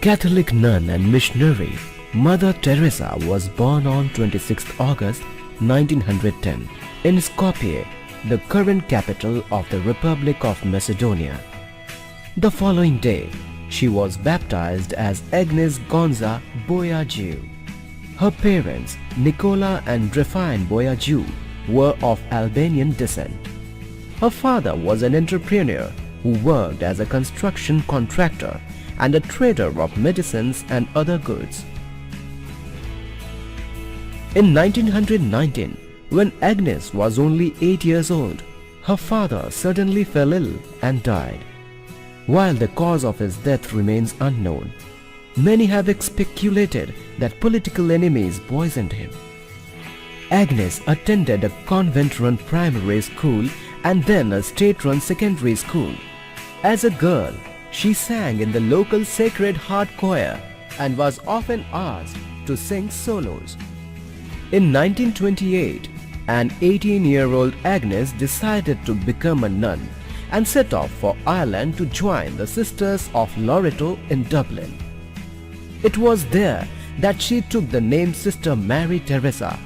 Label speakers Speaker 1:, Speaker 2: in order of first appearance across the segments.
Speaker 1: Catholic nun and missionary, Mother Teresa was born on 26 August 1910 in Skopje, the current capital of the Republic of Macedonia. The following day, she was baptized as Agnes Gonza Boiagiu. Her parents, Nicola and Drefine Boiagiu, were of Albanian descent. Her father was an entrepreneur who worked as a construction contractor and a trader of medicines and other goods. In 1919, when Agnes was only 8 years old, her father suddenly fell ill and died. While the cause of his death remains unknown, many have speculated that political enemies poisoned him. Agnes attended a convent-run primary school and then a state-run secondary school. As a girl, she sang in the local Sacred Heart choir and was often asked to sing solos. In 1928, an 18-year-old Agnes decided to become a nun and set off for Ireland to join the Sisters of Loreto in Dublin. It was there that she took the name Sister Mary Teresa.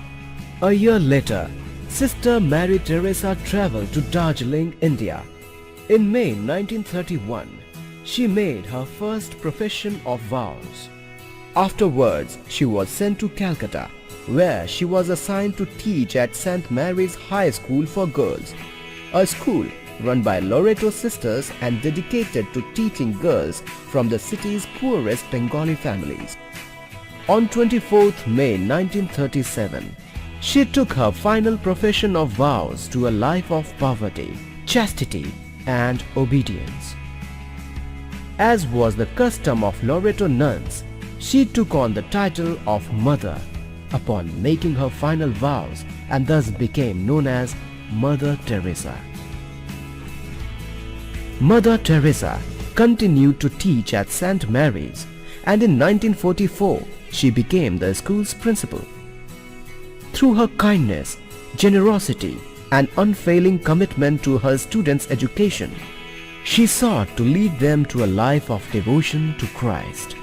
Speaker 1: A year later, Sister Mary Teresa traveled to Darjeeling, India. In May 1931, she made her first profession of vows. Afterwards, she was sent to Calcutta, where she was assigned to teach at St. Mary's High School for Girls, a school run by Loreto sisters and dedicated to teaching girls from the city's poorest Bengali families. On 24th May 1937, she took her final profession of vows to a life of poverty, chastity, and obedience. As was the custom of Loreto nuns, she took on the title of Mother upon making her final vows and thus became known as Mother Teresa. Mother Teresa continued to teach at St. Mary's, and in 1944 she became the school's principal. Through her kindness, generosity, and unfailing commitment to her students' education, she sought to lead them to a life of devotion to Christ.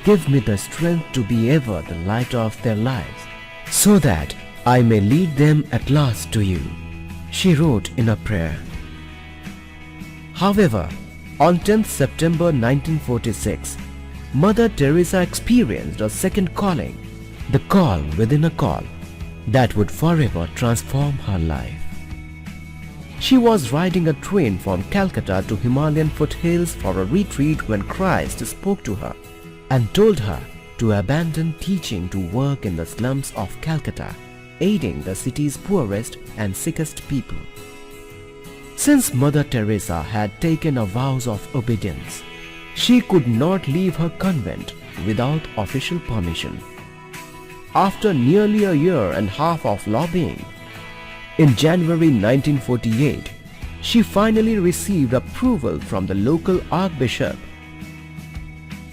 Speaker 1: Give me the strength to be ever the light of their lives, so that I may lead them at last to you, she wrote in a prayer. However, on 10th September 1946, Mother Teresa experienced a second calling, the call within a call, that would forever transform her life. She was riding a train from Calcutta to Himalayan foothills for a retreat when Christ spoke to her and told her to abandon teaching to work in the slums of Calcutta, aiding the city's poorest and sickest people. Since Mother Teresa had taken a vows of obedience, she could not leave her convent without official permission. After nearly a year and a half of lobbying, in January 1948, she finally received approval from the local archbishop.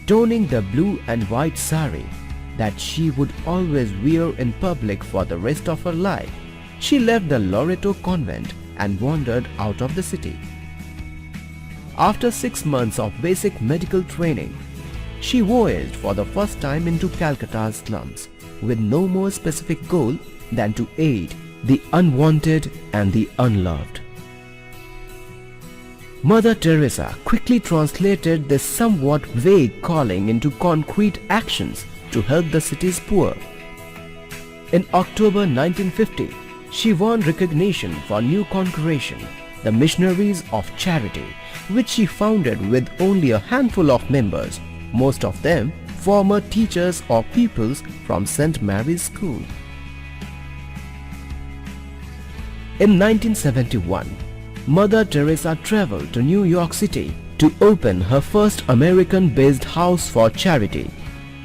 Speaker 1: Donning the blue and white sari that she would always wear in public for the rest of her life, she left the Loreto convent and wandered out of the city. After 6 months of basic medical training, she voyaged for the first time into Calcutta's slums with no more specific goal than to aid the unwanted and the unloved. Mother Teresa quickly translated this somewhat vague calling into concrete actions to help the city's poor. In October 1950, she won recognition for New Congregation, the Missionaries of Charity, which she founded with only a handful of members, most of them former teachers or pupils from St. Mary's School. In 1971, Mother Teresa traveled to New York City to open her first American-based house for charity,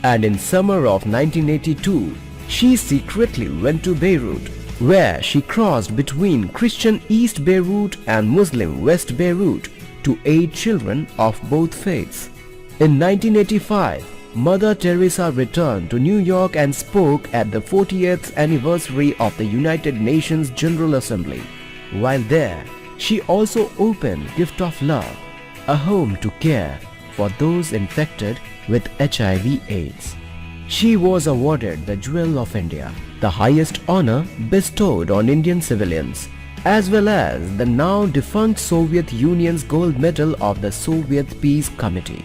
Speaker 1: and in summer of 1982, she secretly went to Beirut, where she crossed between Christian East Beirut and Muslim West Beirut to aid children of both faiths. In 1985, Mother Teresa returned to New York and spoke at the 40th anniversary of the United Nations General Assembly. While there, she also opened Gift of Love, a home to care, for those infected with HIV/AIDS. She was awarded the Jewel of India, the highest honor bestowed on Indian civilians, as well as the now defunct Soviet Union's Gold Medal of the Soviet Peace Committee.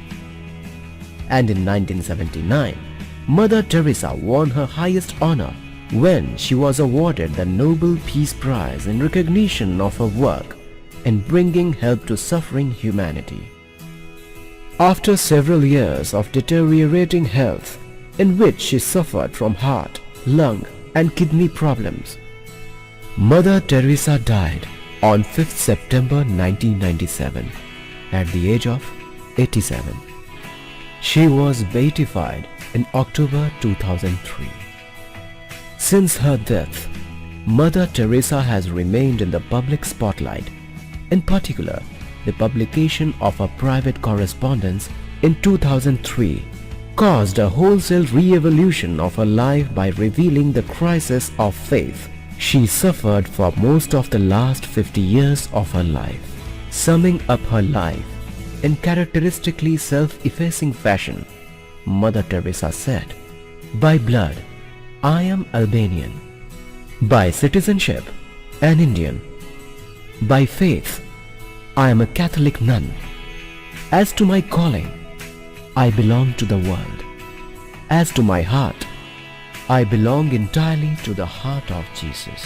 Speaker 1: And in 1979, Mother Teresa won her highest honor when she was awarded the Nobel Peace Prize in recognition of her work in bringing help to suffering humanity. After several years of deteriorating health, in which she suffered from heart, lung and kidney problems, Mother Teresa died on 5th September 1997 at the age of 87. She was beatified in October 2003. Since her death, Mother Teresa has remained in the public spotlight. In particular, the publication of her private correspondence in 2003 caused a wholesale re-evolution of her life by revealing the crisis of faith she suffered for most of the last 50 years of her life. Summing up her life in characteristically self-effacing fashion, Mother Teresa said, "By blood, I am Albanian. By citizenship, an Indian. By faith, I am a Catholic nun. As to my calling, I belong to the world. As to my heart, I belong entirely to the heart of Jesus."